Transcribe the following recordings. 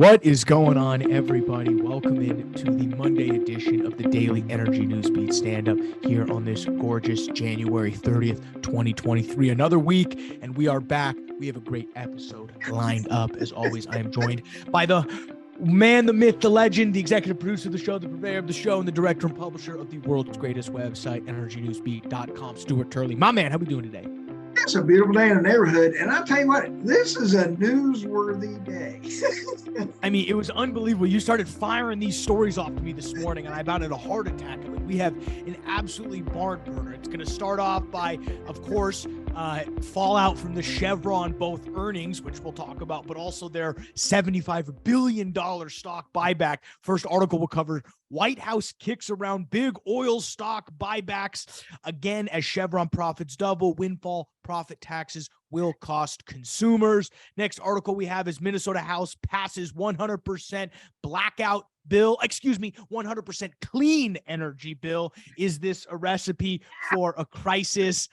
What is going on, everybody? Welcome in to the Monday edition of the Daily Energy News Beat Stand-Up here on this gorgeous January 30th, 2023. Another week, and we are back. We have a great episode lined up. As always, I am joined by the man, the myth, the legend, the executive producer of the show, the purveyor of the show, and the director and publisher of the world's greatest website, energynewsbeat.com, Stuart Turley. My man, how we doing today? It's a beautiful day in the neighborhood, and I'll tell you what, this is a newsworthy day. I mean, it was unbelievable. You started firing these stories off to me this morning, and I about had a heart attack. I mean, we have an absolutely barn burner. It's going to start off by, of course, fallout from the Chevron, both earnings, which we'll talk about, but also their $75 billion stock buyback. First article will cover White House kicks around big oil stock buybacks again as Chevron profits double. Windfall profit taxes will cost consumers. Next article we have is Minnesota House passes 100% blackout bill, 100% clean energy bill. Is this a recipe for a crisis?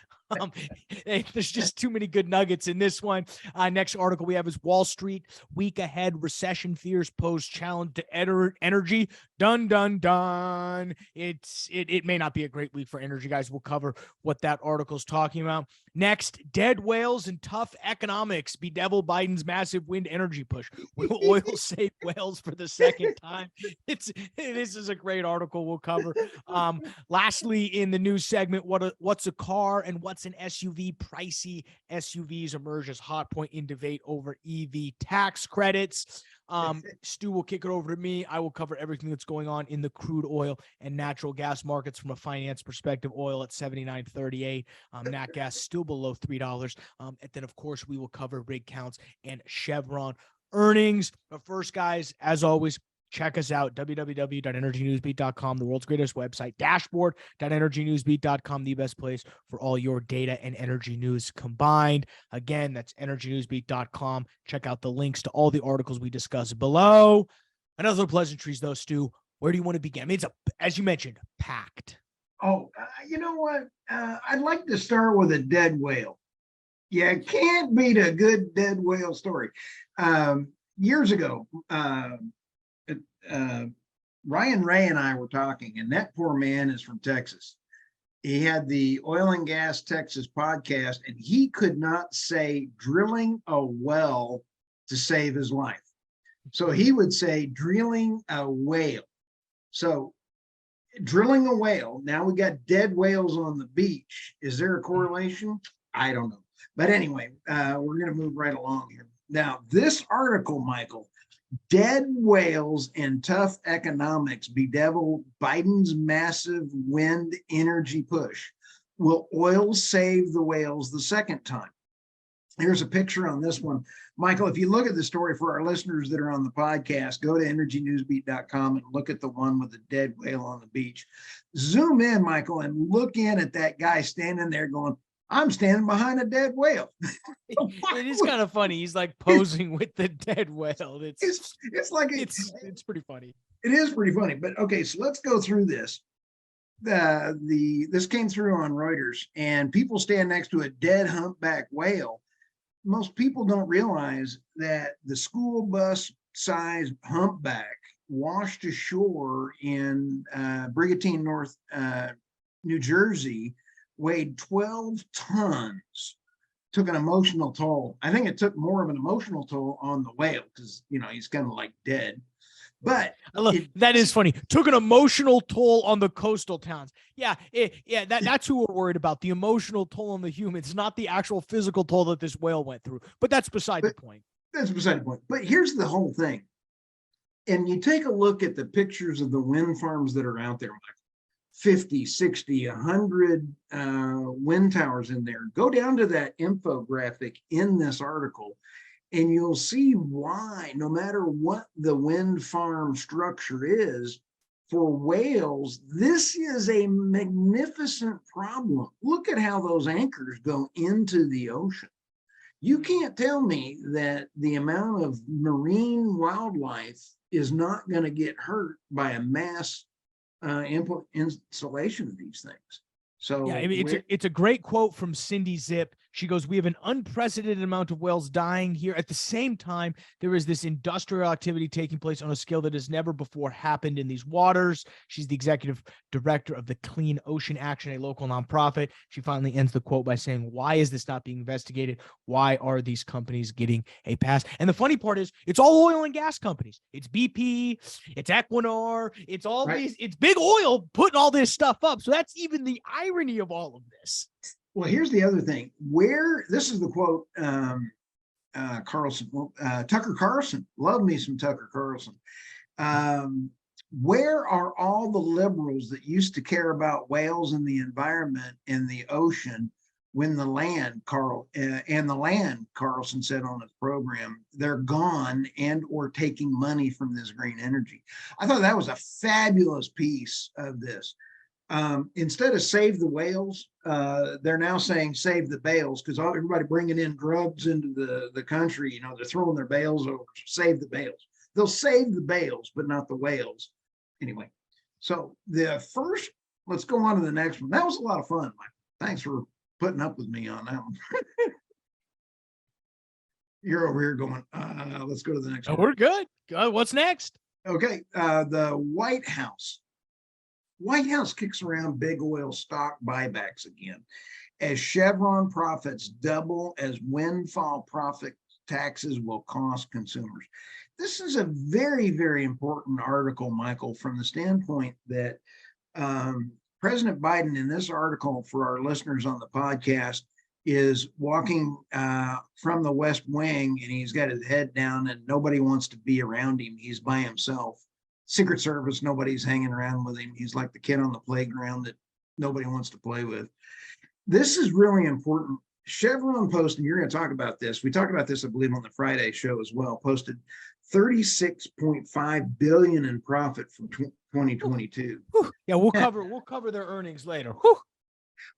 There's just too many good nuggets in this one. Next article we have is Wall Street week ahead, recession fears pose challenge to energy. Dun, dun, dun. It may not be a great week for energy, guys. We'll cover what that article is talking about. Next, dead whales and tough economics bedevil Biden's massive wind energy push. Will oil save whales for the second time? This is a great article we'll cover. Lastly, in the news segment, what's a car and what's an SUV? Pricey SUVs emerge as hot point in debate over EV tax credits. Stu will kick it over to me. I will cover everything that's going on in the crude oil and natural gas markets from a finance perspective. Oil at $79.38. Nat gas still below $3. And then, of course, we will cover rig counts and Chevron earnings. But first, guys, as always, check us out, www.energynewsbeat.com, the world's greatest website, dashboard.energynewsbeat.com, the best place for all your data and energy news combined. Again, that's energynewsbeat.com. Check out the links to all the articles we discuss below. Another pleasantries, though, Stu. Where do you want to begin? I mean, it's, as you mentioned, packed. Oh, you know what? I'd like to start with a dead whale. You can't beat a good dead whale story. Years ago, Ryan Ray and I were talking, and that poor man is from Texas. He had the Oil and Gas Texas podcast, and he could not say drilling a well to save his life. So he would say drilling a whale. So drilling a whale, now we got dead whales on the beach. Is there a correlation? I don't know. But anyway, we're going to move right along here. Now, this article, Michael, dead whales and tough economics bedevil Biden's massive wind energy push. Will oil save the whales the second time? Here's a picture on this one. Michael, if you look at the story for our listeners that are on the podcast, go to energynewsbeat.com and look at the one with the dead whale on the beach. Zoom in, Michael, and look in at that guy standing there going, I'm standing behind a dead whale. It is kind of funny. He's like posing with the dead whale. It's pretty funny. It is pretty funny. But okay, so let's go through this. This came through on Reuters, and people stand next to a dead humpback whale. Most people don't realize that the school bus sized humpback washed ashore in Brigantine, North New Jersey, weighed 12 tons, took an emotional toll. I think it took more of an emotional toll on the whale because, you know, he's kind of like dead. But that is funny. Took an emotional toll on the coastal towns. Yeah, that's who we're worried about. The emotional toll on the humans, not the actual physical toll that this whale went through. But that's beside the point. That's beside the point. But here's the whole thing. And you take a look at the pictures of the wind farms that are out there, Michael. 50, 60, 100 wind towers in there. Go down to that infographic in this article, and you'll see why, no matter what the wind farm structure is, for whales, this is a magnificent problem. Look at how those anchors go into the ocean. You can't tell me that the amount of marine wildlife is not going to get hurt by a mass installation of these things. So yeah, I mean, it's a great quote from Cindy Zip. She goes, we have an unprecedented amount of whales dying here. At the same time, there is this industrial activity taking place on a scale that has never before happened in these waters. She's the executive director of the Clean Ocean Action, a local nonprofit. She finally ends the quote by saying, why is this not being investigated? Why are these companies getting a pass? And the funny part is, it's all oil and gas companies. It's BP, it's Equinor, it's all these, it's big oil putting all this stuff up. So that's even the irony of all of this. Well, here's the other thing. Where this is the quote, Carlson, Tucker Carlson. Love me some Tucker Carlson. Where are all the liberals that used to care about whales and the environment and the ocean when the land, Carlson said on his program, they're gone and or taking money from this green energy. I thought that was a fabulous piece of this. Instead of save the whales, they're now saying save the bales, because everybody bringing in drugs into the country, you know, they're throwing their bales over. Save the bales. They'll save the bales, but not the whales. Anyway, so let's go on to the next one. That was a lot of fun, Mike. Thanks for putting up with me on that one. You're over here going, let's go to the next one. We're good. What's next? Okay, the White House. White House kicks around big oil stock buybacks again as Chevron profits double as windfall profit taxes will cost consumers. This is a very, very important article, Michael, from the standpoint that President Biden in this article, for our listeners on the podcast, is walking from the West Wing, and he's got his head down and nobody wants to be around him. He's by himself. Secret Service, nobody's hanging around with him. He's like the kid on the playground that nobody wants to play with. This is really important. Chevron posted, you're going to talk about this. We talked about this, I believe, on the Friday show as well. Posted $36.5 billion in profit from 2022. Yeah, we'll cover their earnings later. Whew.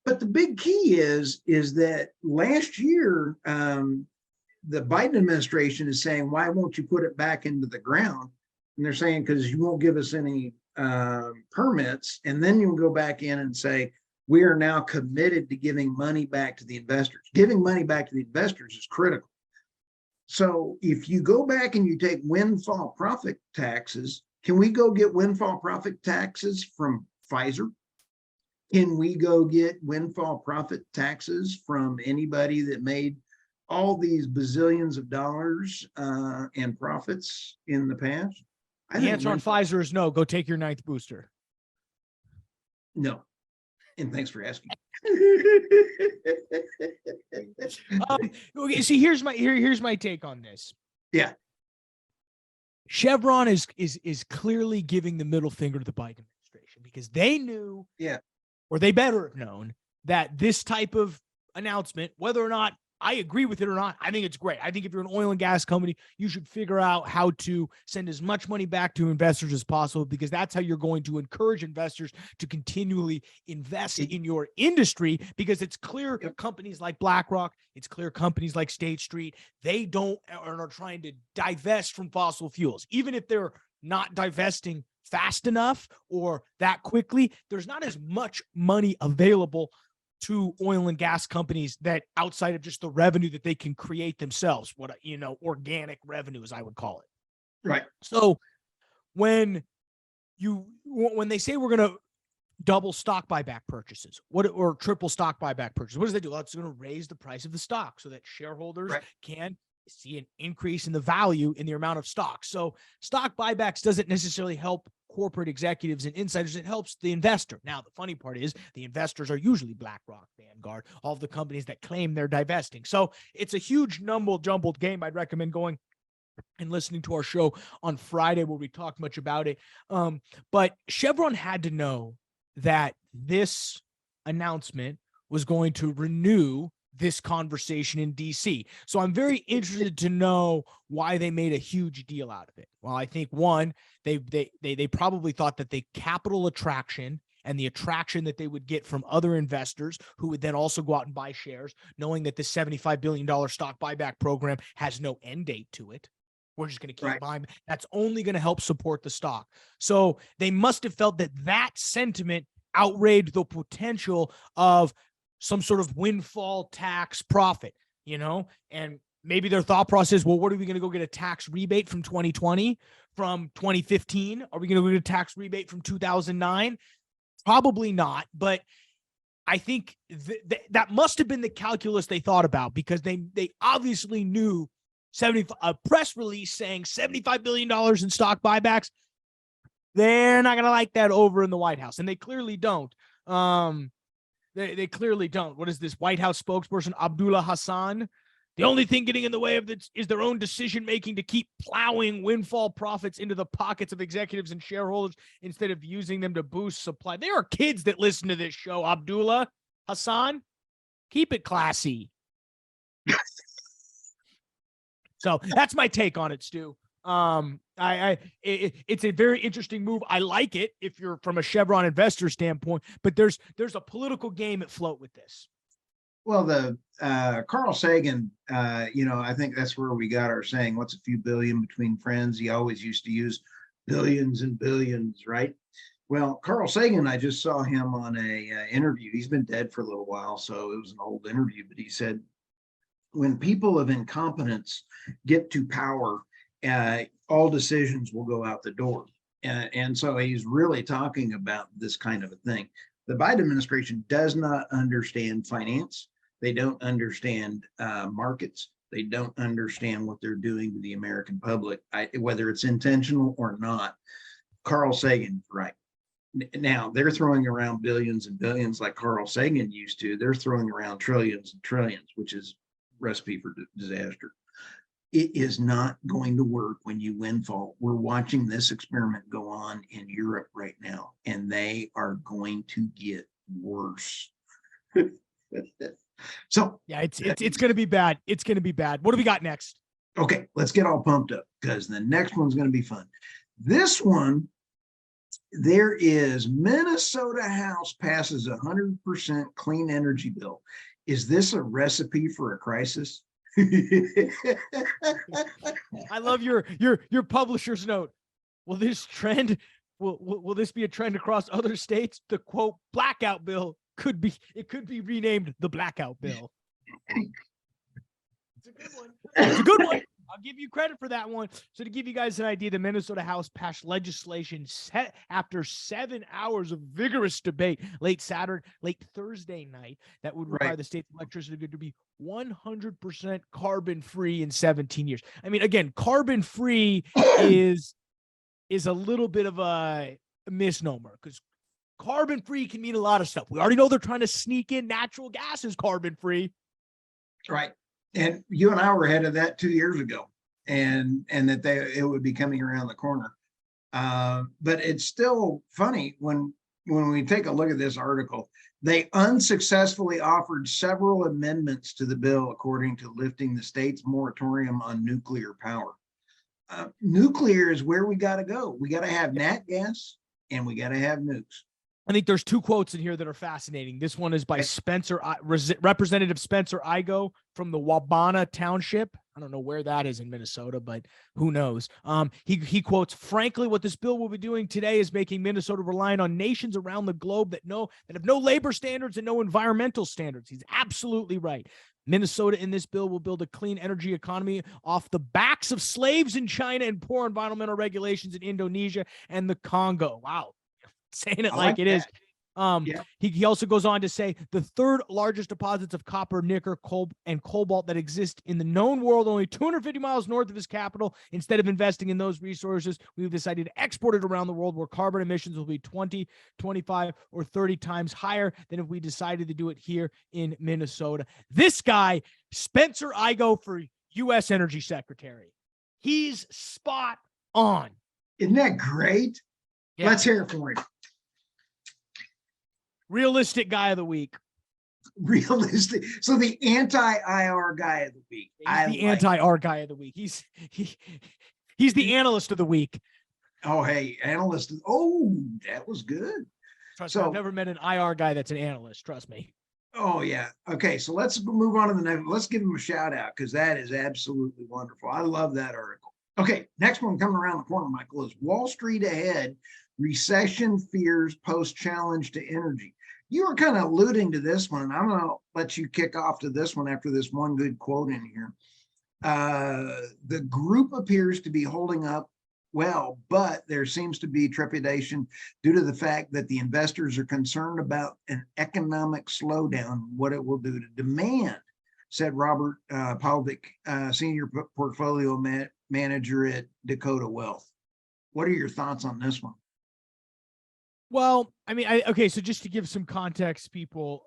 But the big key is that last year, the Biden administration is saying, why won't you put it back into the ground? And they're saying, because you won't give us any permits. And then you'll go back in and say, we are now committed to giving money back to the investors. Giving money back to the investors is critical. So if you go back and you take windfall profit taxes, can we go get windfall profit taxes from Pfizer? Can we go get windfall profit taxes from anybody that made all these bazillions of dollars and profits in the past? The answer on Pfizer is no. Go take your 9th booster. No. And thanks for asking. Okay, see, here's my take on this. Yeah. Chevron is clearly giving the middle finger to the Biden administration because they knew, or they better have known, that this type of announcement, whether or not I agree with it or not, I think it's great. I think if you're an oil and gas company, you should figure out how to send as much money back to investors as possible, because that's how you're going to encourage investors to continually invest in your industry, because it's clear companies like BlackRock, it's clear companies like State Street, they are trying to divest from fossil fuels. Even if they're not divesting fast enough or that quickly, there's not as much money available to oil and gas companies that outside of just the revenue that they can create themselves, organic revenue, as I would call it. Right. So when they say we're going to double stock buyback purchases, or triple stock buyback purchases, what does that do? Well, it's going to raise the price of the stock so that shareholders can see an increase in the value in the amount of stock. So stock buybacks doesn't necessarily help corporate executives and insiders. It helps the investor. Now, the funny part is the investors are usually BlackRock, Vanguard, all of the companies that claim they're divesting. So it's a huge jumbled game. I'd recommend going and listening to our show on Friday where we talked much about it. But Chevron had to know that this announcement was going to renew this conversation in DC. So I'm very interested to know why they made a huge deal out of it. Well, I think one, they probably thought that the capital attraction and the attraction that they would get from other investors who would then also go out and buy shares, knowing that this $75 billion stock buyback program has no end date to it. We're just going to keep buying. That's only going to help support the stock. So they must have felt that sentiment outweighed the potential of some sort of windfall tax profit, and maybe their thought process, well, what are we going to go get a tax rebate from 2020, from 2015? Are we going to go get a tax rebate from 2009? Probably not. But I think that must have been the calculus they thought about, because they obviously knew a press release saying $75 billion in stock buybacks. They're not going to like that over in the White House. And they clearly don't. They clearly don't. What is this White House spokesperson, Abdullah Hassan? The only thing getting in the way of this is their own decision-making to keep plowing windfall profits into the pockets of executives and shareholders instead of using them to boost supply. There are kids that listen to this show, Abdullah Hassan. Keep it classy. So that's my take on it, Stu. It's a very interesting move. I like it if you're from a Chevron investor standpoint, but there's a political game at float with this. Well, the Carl Sagan, I think that's where we got our saying, what's a few billion between friends? He always used to use billions and billions, right? Well, Carl Sagan, I just saw him on a interview. He's been dead for a little while, so it was an old interview, but he said, when people of incompetence get to power, all decisions will go out the door. And so he's really talking about this kind of a thing. The Biden administration does not understand finance. They don't understand markets. They don't understand what they're doing to the American public, whether it's intentional or not. Carl Sagan, right. Now, they're throwing around billions and billions like Carl Sagan used to. They're throwing around trillions and trillions, which is recipe for disaster. It is not going to work when you windfall. We're watching this experiment go on in Europe right now, and they are going to get worse. So yeah, it's going to be bad. It's going to be bad. What do we got next? Okay, let's get all pumped up, because the next one's going to be fun. This one, there is Minnesota House passes 100% clean energy bill. Is this a recipe for a crisis? I love your publisher's note. Will this trend? Will this be a trend across other states? The quote Blackout Bill could be renamed the Blackout Bill. It's a good one. It's a good one. I'll give you credit for that one. So to give you guys an idea, the Minnesota House passed legislation set after 7 hours of vigorous debate late Thursday night that would require the state's electricity to be 100% carbon free in 17 years. I mean, again, carbon free is a little bit of a misnomer, because carbon free can mean a lot of stuff. We already know they're trying to sneak in natural gas as carbon free. Right. And you and I were ahead of that 2 years ago, and that it would be coming around the corner. But it's still funny when we take a look at this article. They unsuccessfully offered several amendments to the bill, according to lifting the state's moratorium on nuclear power. Nuclear is where we got to go. We got to have nat gas, and we got to have nukes. I think there's two quotes in here that are fascinating. This one is by Representative Spencer Igo from the Wabana Township. I don't know where that is in Minnesota, but who knows? He quotes, "Frankly, what this bill will be doing today is making Minnesota reliant on nations around the globe that have no labor standards and no environmental standards." He's absolutely right. Minnesota in this bill will build a clean energy economy off the backs of slaves in China and poor environmental regulations in Indonesia and the Congo. Wow. Saying it like it is. He also goes on to say the third largest deposits of copper, nickel, and cobalt that exist in the known world, only 250 miles north of his capital. Instead of investing in those resources, we've decided to export it around the world, where carbon emissions will be 20, 25, or 30 times higher than if we decided to do it here in Minnesota. This guy, Spencer Igo for U.S. Energy Secretary. He's spot on. Isn't that great? Yeah. Let's hear it for him. Realistic guy of the week. Realistic. So the anti-IR guy of the week. He's the anti-R guy of the week. He's the analyst of the week. Oh, hey, analyst. Oh, that was good. Trust me, I've never met an IR guy that's an analyst. Trust me. Oh, yeah. Okay, so let's move on to the next. Let's give him a shout out, because that is absolutely wonderful. I love that article. Okay, next one coming around the corner, Michael, is Wall Street ahead. Recession fears post challenge to energy. You were kind of alluding to this one, and I'm going to let you kick off to this one after this one good quote in here. The group appears to be holding up well, but there seems to be trepidation due to the fact that the investors are concerned about an economic slowdown, what it will do to demand, said Robert Palvik, senior portfolio manager at Dakota Wealth. What are your thoughts on this one? Well, I mean, okay, so just to give some context, people,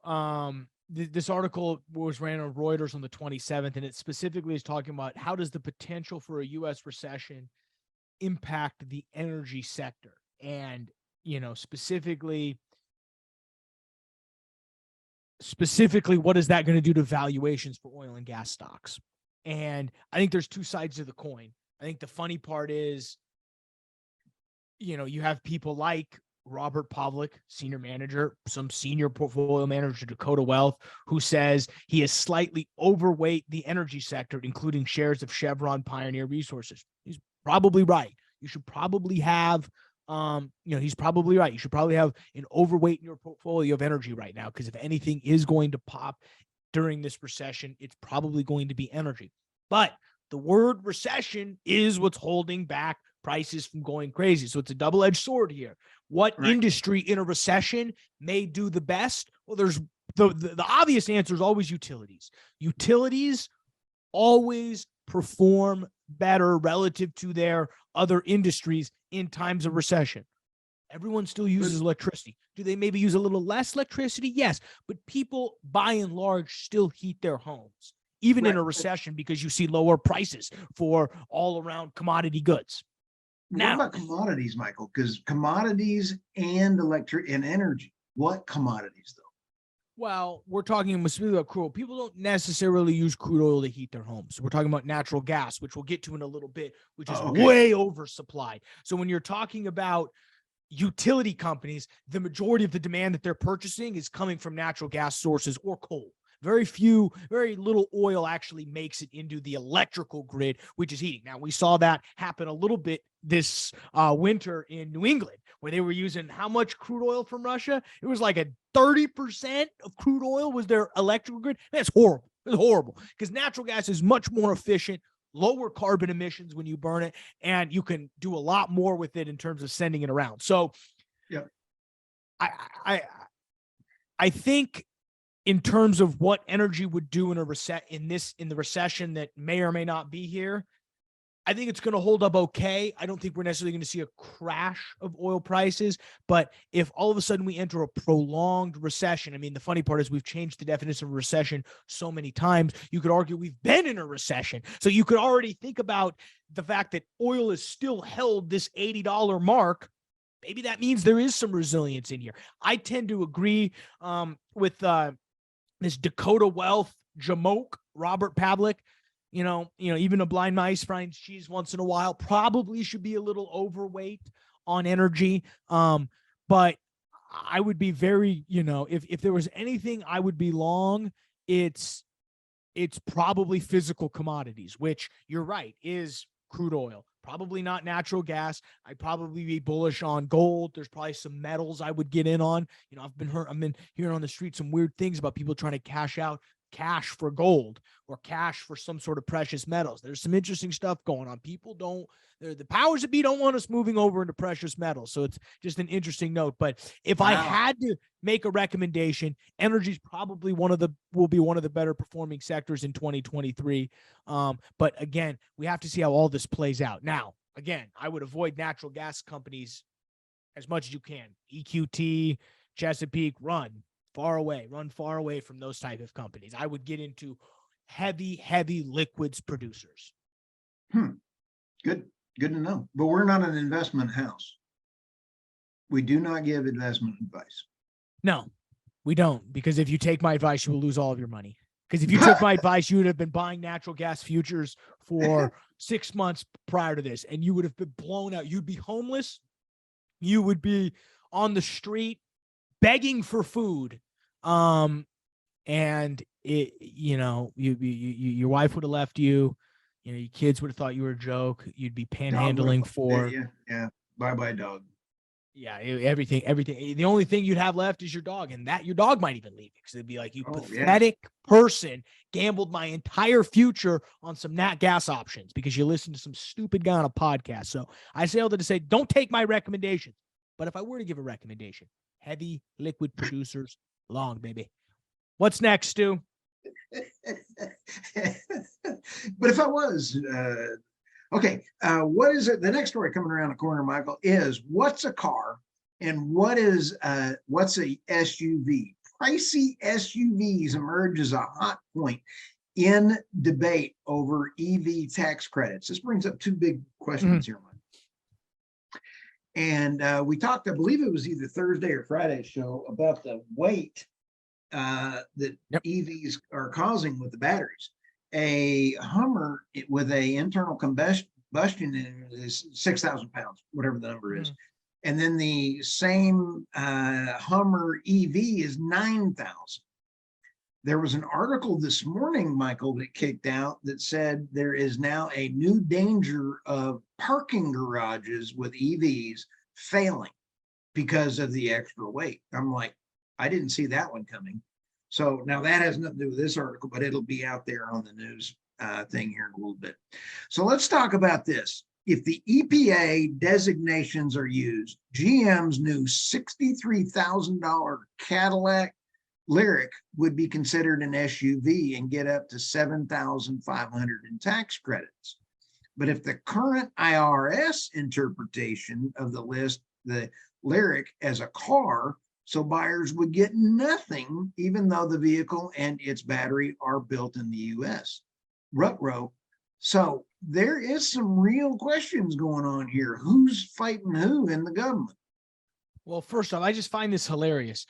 this article was ran on Reuters on the 27th, and it specifically is talking about how does the potential for a U.S. recession impact the energy sector, and specifically, what is that going to do to valuations for oil and gas stocks? And I think there's two sides to the coin. I think the funny part is, you have people like Robert Pavlik, senior manager, some senior portfolio manager, Dakota Wealth, who says he is slightly overweight the energy sector, including shares of Chevron, Pioneer Resources. He's probably right. You should probably have, he's probably right. You should probably have an overweight in your portfolio of energy right now, because if anything is going to pop during this recession, it's probably going to be energy. But the word recession is what's holding back prices from going crazy. So it's a double-edged sword here. What industry in a recession may do the best? Well, there's the obvious answer is always utilities. Utilities always perform better relative to their other industries in times of recession. Everyone still uses electricity. Do they maybe use a little less electricity? Yes, but people by and large still heat their homes, even in a recession, because you see lower prices for all around commodity goods. What about commodities, Michael? Because commodities and electric and energy. What commodities, though? Well, we're talking specifically about crude oil. People don't necessarily use crude oil to heat their homes. We're talking about natural gas, which we'll get to in a little bit, which is way oversupplied. So when you're talking about utility companies, the majority of the demand that they're purchasing is coming from natural gas sources or coal. Very little oil actually makes it into the electrical grid, which is heating. Now, we saw that happen a little bit this winter in New England, where they were using how much crude oil from Russia? It was like a 30% of crude oil was their electrical grid. That's horrible. It's horrible, because natural gas is much more efficient, lower carbon emissions when you burn it, and you can do a lot more with it in terms of sending it around. So, I think, in terms of what energy would do in the recession that may or may not be here, I think it's going to hold up okay. I don't think we're necessarily going to see a crash of oil prices, but if all of a sudden we enter a prolonged recession, I mean, the funny part is we've changed the definition of recession so many times. You could argue we've been in a recession. So you could already think about the fact that oil is still held this $80 mark. Maybe that means there is some resilience in here. I tend to agree with this Dakota Wealth Jamoke, Robert Pavlik. Even a blind mouse finds cheese once in a while. Probably should be a little overweight on energy. But I would be very, if there was anything I would be long, it's probably physical commodities, which you're right, is crude oil. Probably not natural gas. I'd probably be bullish on gold. There's probably some metals I would get in on. I've been hearing on the street some weird things about people trying to cash for gold or cash for some sort of precious metals. There's some interesting stuff going on. The powers that be don't want us moving over into precious metals. So it's just an interesting note. But if I had to make a recommendation, energy is probably will be one of the better performing sectors in 2023. But again, we have to see how all this plays out. Now, again, I would avoid natural gas companies as much as you can. EQT, Chesapeake, run far away from those type of companies. I would get into heavy liquids producers. Good to know. But we're not an investment house. We do not give investment advice. No, we don't. Because if you take my advice, you will lose all of your money. Because if you took my advice, you would have been buying natural gas futures for 6 months prior to this, and you would have been blown out. You'd be homeless. You would be on the street begging for food. And your wife would have left you. Your kids would have thought you were a joke. You'd be panhandling for. Yeah. Bye-bye, dog. Yeah, everything. The only thing you'd have left is your dog, and that your dog might even leave because they'd be like, "You pathetic person gambled my entire future on some nat gas options because you listened to some stupid guy on a podcast." So I say all that to say, don't take my recommendations. But if I were to give a recommendation, heavy liquid producers, long baby. What's next, Stu? But if I was, okay, what is it? The next story coming around the corner, Michael, is what's a car and what's a SUV? Pricey SUVs emerge as a hot point in debate over EV tax credits. This brings up two big questions here, Mike. And we talked, I believe it was either Thursday or Friday's show, about the weight that EVs are causing with the batteries. A Hummer with a internal combustion is 6,000 pounds, whatever the number is. And then the same Hummer EV is 9,000. There was an article this morning, Michael, that kicked out that said there is now a new danger of parking garages with EVs failing because of the extra weight. I'm like, I didn't see that one coming. So now that has nothing to do with this article, but it'll be out there on the news thing here in a little bit. So let's talk about this. If the EPA designations are used, GM's new $63,000 Cadillac Lyric would be considered an SUV and get up to $7,500 in tax credits. But if the current IRS interpretation of the list, the Lyric as a car, so buyers would get nothing, even though the vehicle and its battery are built in the US. Ruh-roh. So there is some real questions going on here. Who's fighting who in the government? Well, first off, I just find this hilarious.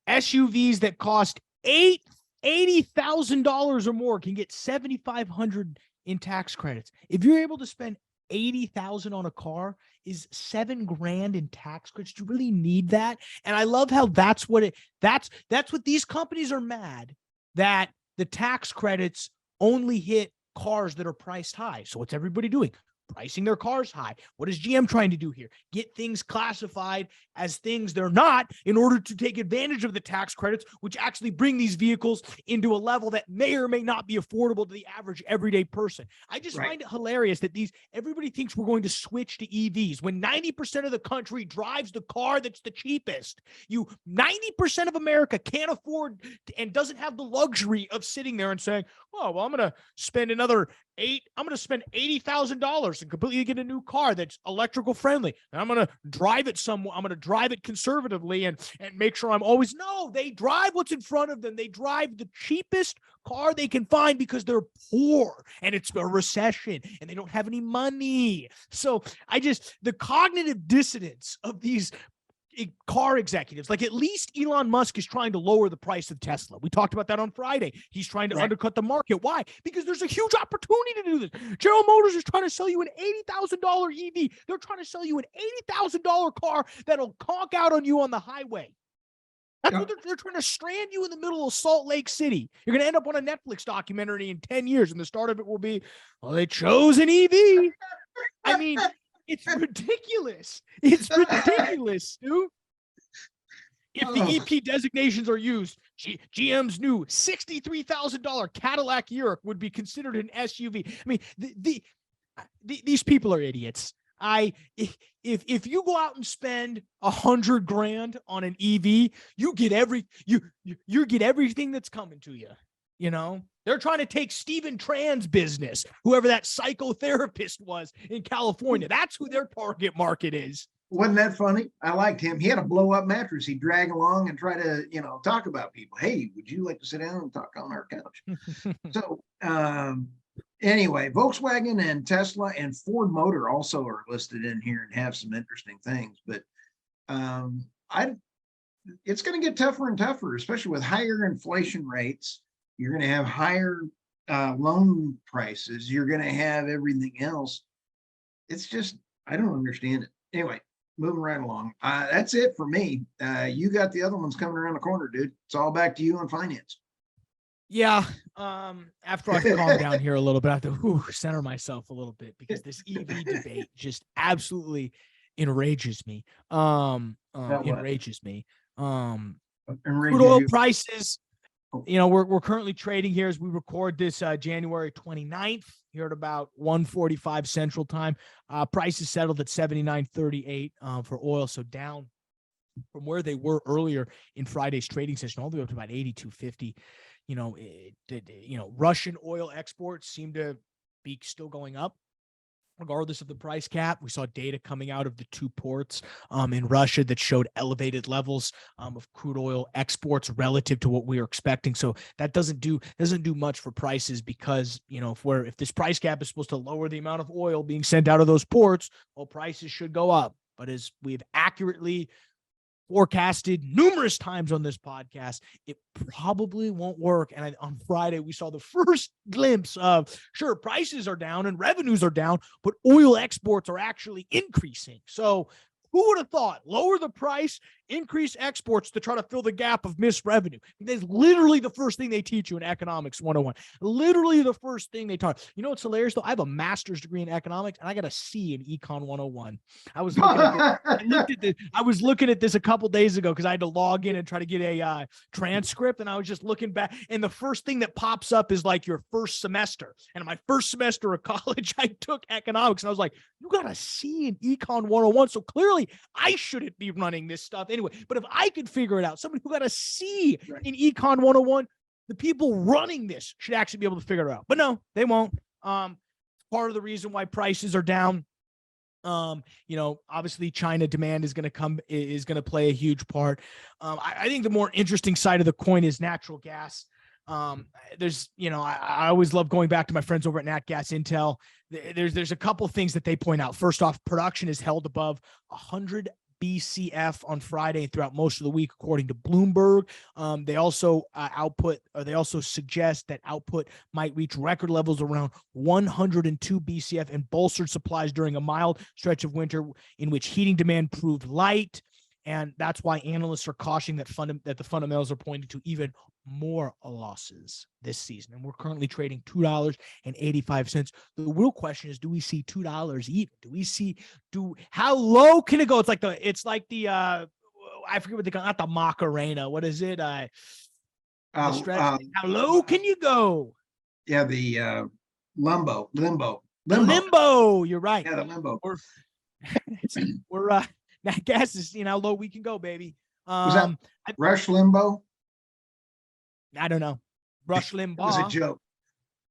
SUVs that cost $80,000 or more can get $7,500 in tax credits. If you're able to spend $80,000 on a car, is $7,000 in tax credits. Do you really need that? And I love how that's what these companies are mad that the tax credits only hit cars that are priced high. So what's everybody doing? Pricing their cars high. What is GM trying to do here? Get things classified as things they're not in order to take advantage of the tax credits, which actually bring these vehicles into a level that may or may not be affordable to the average everyday person. I just find it hilarious that everybody thinks we're going to switch to EVs when 90% of the country drives the car that's the cheapest. 90% of America can't afford and doesn't have the luxury of sitting there and saying, oh, well, I'm going to spend $80,000 and completely get a new car that's electrical friendly. And I'm going to drive it somewhere. I'm going to drive it conservatively and make sure I'm always, no, they drive what's in front of them. They drive the cheapest car they can find because they're poor and it's a recession and they don't have any money. So the cognitive dissonance of these car executives, like at least Elon Musk is trying to lower the price of Tesla. We talked about that on Friday. He's trying to undercut the market. Why? Because there's a huge opportunity to do this. General Motors is trying to sell you an $80,000 EV. They're trying to sell you an $80,000 car that'll conk out on you on the highway. That's what they're trying to strand you in the middle of Salt Lake City. You're going to end up on a Netflix documentary in 10 years, and the start of it will be, well, they chose an EV. I mean, it's ridiculous. It's ridiculous, dude. If the EP designations are used, GM's new $63,000 Cadillac Lyric would be considered an SUV. I mean, these people are idiots. If you go out and spend $100,000 on an EV, you get everything that's coming to you. You know, they're trying to take Stephen Tran's business, whoever that psychotherapist was in California. That's who their target market is. Wasn't that funny? I liked him. He had a blow up mattress. He'd drag along and try to, talk about people. Hey, would you like to sit down and talk on our couch? So anyway, Volkswagen and Tesla and Ford Motor also are listed in here and have some interesting things. But it's going to get tougher and tougher, especially with higher inflation rates. You're going to have higher loan prices. You're going to have everything else. It's just, I don't understand it. Anyway, moving right along. That's it for me. You got the other ones coming around the corner, dude. It's all back to you on finance. Yeah. After I calm down here a little bit, I have to center myself a little bit because this EV debate just absolutely enrages me. What Enrages me. Crude enrages oil you? prices, we're currently trading here as we record this January 29th here at about 1:45 Central Time. Prices settled at 79.38 for oil, so down from where they were earlier in Friday's trading session, all the way up to about 82.50. Russian oil exports seem to be still going up, regardless of the price cap. We saw data coming out of the two ports in Russia that showed elevated levels of crude oil exports relative to what we were expecting. So that doesn't do much for prices, because if this price cap is supposed to lower the amount of oil being sent out of those ports, well, prices should go up. But as we've accurately forecasted numerous times on this podcast, it probably won't work. And on Friday, we saw the first glimpse of, sure, prices are down and revenues are down, but oil exports are actually increasing. So who would have thought? Lower the price, increase exports to try to fill the gap of missed revenue. That's literally the first thing they teach you in Economics 101. Literally the first thing they taught. You know what's hilarious, though? I have a master's degree in economics, and I got a C in Econ 101. I was looking at this a couple days ago because I had to log in and try to get a transcript, and I was just looking back, and the first thing that pops up is like your first semester. And in my first semester of college, I took economics, and I was like, you got a C in Econ 101, so clearly I shouldn't be running this stuff anyway. But if I could figure it out, somebody who got a C in Econ 101, the people running this should actually be able to figure it out. But no, they won't. Part of the reason why prices are down, obviously China demand is going to play a huge part. I think the more interesting side of the coin is natural gas. I always love going back to my friends over at Nat Gas Intel. There's a couple things that they point out. First off, production is held above 100 BCF on Friday and throughout most of the week, according to Bloomberg. They also suggest that output might reach record levels around 102 BCF and bolstered supplies during a mild stretch of winter in which heating demand proved light. And that's why analysts are cautioning that the fundamentals are pointing to even more losses this season. And we're currently trading $2.85. The real question is, do we see $2 even? How low can it go? It's like the I forget what they call it, not the Macarena. What is it? How low can you go? Yeah, the limbo. You're right. Yeah, the limbo. We're that gas is how low we can go, baby. Was that Rush Limbo? I don't know. Rush Limbaugh. It was a joke.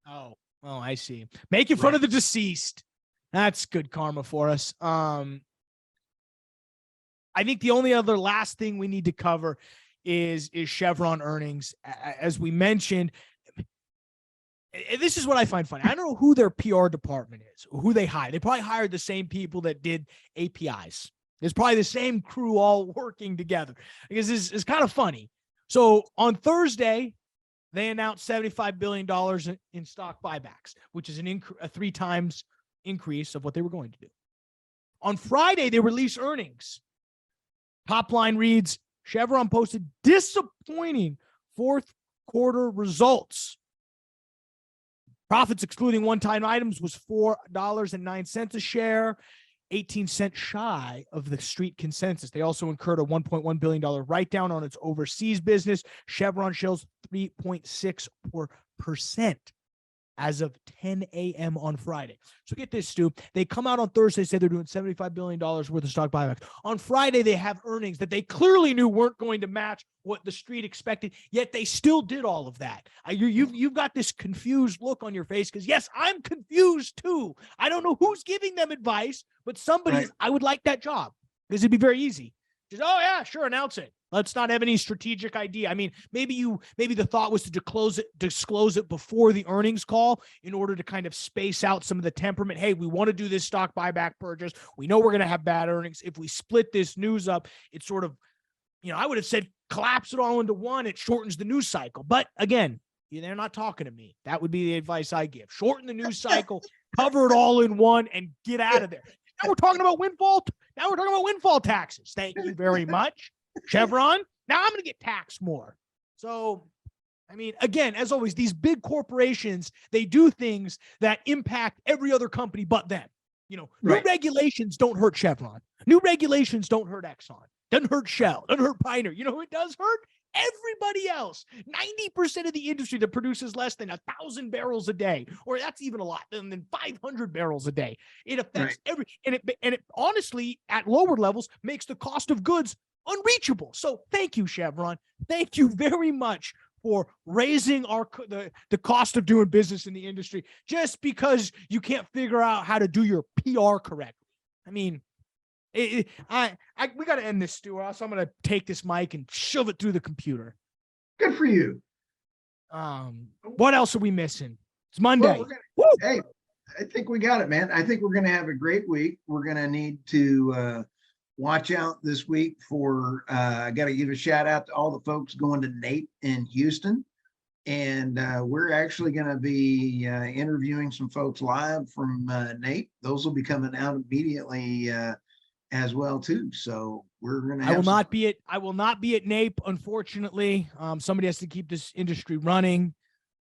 Oh, I see. Making fun of the deceased. That's good karma for us. I think the only other last thing we need to cover is Chevron earnings. As we mentioned, this is what I find funny. I don't know who their PR department is, or who they hired. They probably hired the same people that did APIs. It's probably the same crew all working together, because it's kind of funny. So on Thursday, they announced $75 billion in stock buybacks, which is a 3 times increase of what they were going to do. On Friday, they released earnings. Top line reads, Chevron posted disappointing fourth quarter results. Profits excluding one-time items was $4.09 a share, 18 cents shy of the street consensus. They also incurred a $1.1 billion write-down on its overseas business. Chevron shows 3.6% as of 10 a.m. on Friday. So get this, Stu. They come out on Thursday, say they're doing $75 billion worth of stock buybacks. On Friday, they have earnings that they clearly knew weren't going to match what the street expected, yet they still did all of that. You've got this confused look on your face, because, yes, I'm confused too. I don't know who's giving them advice, but somebody, I would like that job, because it'd be very easy. Just, oh, yeah, sure, announce it. Let's not have any strategic idea. I mean, maybe the thought was to disclose it before the earnings call in order to kind of space out some of the temperament. Hey, we want to do this stock buyback purchase. We know we're going to have bad earnings. If we split this news up, it's sort of, I would have said collapse it all into one. It shortens the news cycle. But again, they're not talking to me. That would be the advice I give. Shorten the news cycle, cover it all in one, and get out of there. Now we're talking about windfall. Now we're talking about windfall taxes. Thank you very much, Chevron. Now I'm going to get taxed more. So, I mean, again, as always, these big corporations, they do things that impact every other company but them. New Right. regulations don't hurt Chevron. New regulations don't hurt Exxon. Doesn't hurt Shell. Doesn't hurt Pioneer. You know who it does hurt? Everybody else. 90% of the industry that produces less than 1,000 barrels a day, or that's even a lot, than 500 barrels a day. It affects and it honestly, at lower levels, makes the cost of goods unreachable. So thank you, Chevron. Thank you very much for raising the cost of doing business in the industry just because you can't figure out how to do your PR correctly. I mean, we got to end this, Stuart. So I'm going to take this mic and shove it through the computer. Good for you. What else are we missing? It's Monday. Well, hey, I think we got it, man. I think we're going to have a great week. We're going to need to watch out this week for, I got to give a shout out to all the folks going to Nate in Houston. And we're actually going to be interviewing some folks live from Nate. Those will be coming out immediately as well too. So we're going to have I will not be at NAPE, unfortunately. Somebody has to keep this industry running.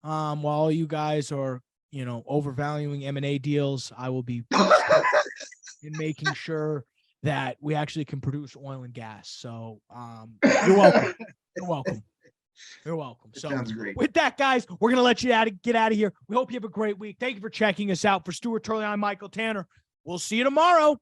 While all you guys are, overvaluing M&A deals, I will be in making sure that we actually can produce oil and gas. So you're welcome. You're welcome. You're welcome. So sounds great. With that, guys, we're going to let you get out of here. We hope you have a great week. Thank you for checking us out. For Stuart Turley, I'm Michael Tanner. We'll see you tomorrow.